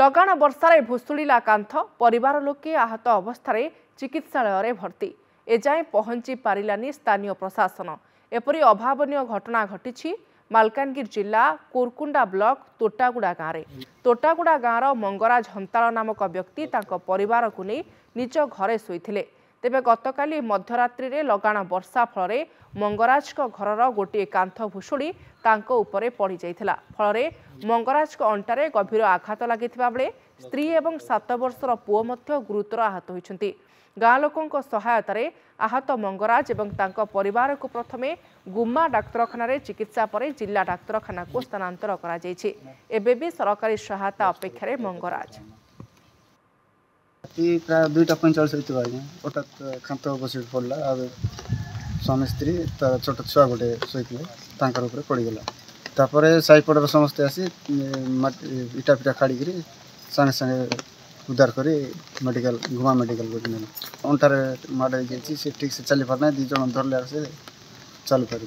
लगाण वर्षार भुशुड़ा कांथ परिवार लोके आहत अवस्था चिकित्सालय भर्ती एजाएं पहुंची पारिलानी स्थानीय प्रशासन। एपरी अभावनीय घटना घटी मालकानगिरी जिला कोरकुंडा ब्लॉक तोटागुड़ा गाँव में। तोटागुड़ा गाँवर मंगराज हंताल नामक व्यक्ति तांको परिवार को नहीं निज घरे शोइथिले। तेबे गतकाली मध्यरात्रि रे लगाण वर्षा फल मंगराज घरर गोटे कांथ भुशुड़ी तांको उपरे पड़ जाइथिला। फल मंगराज अंटारे गभीर आघात लागिथिबा बेले स्त्री एवं 7 वर्षर पुओ मध्य गुरुतर आहत होइछन्ति। गाँ लोकों सहायतार आहत मंगराज एवं तांको परिवार को प्रथमे गुम्मा डाक्तरखाना चिकित्सा पर जिला डाक्तरखाना को स्थानांतर करा जायछि। एबे भी सरकारी सहायता अपेक्षा मंगराज प्राय 2:45 होता है। हठात खात बस पड़ा स्वामी स्त्री छोट छुआ गोटे शोते पड़गला। साई पड़ार समस्ते आसी इटा फिटा काढ़ी सागे सागे उद्धार कर मेडिकल गुमा मेडिकल गोटे अंटारे माड़ ठीक से चली पारना 2 जन धरले से चल पार।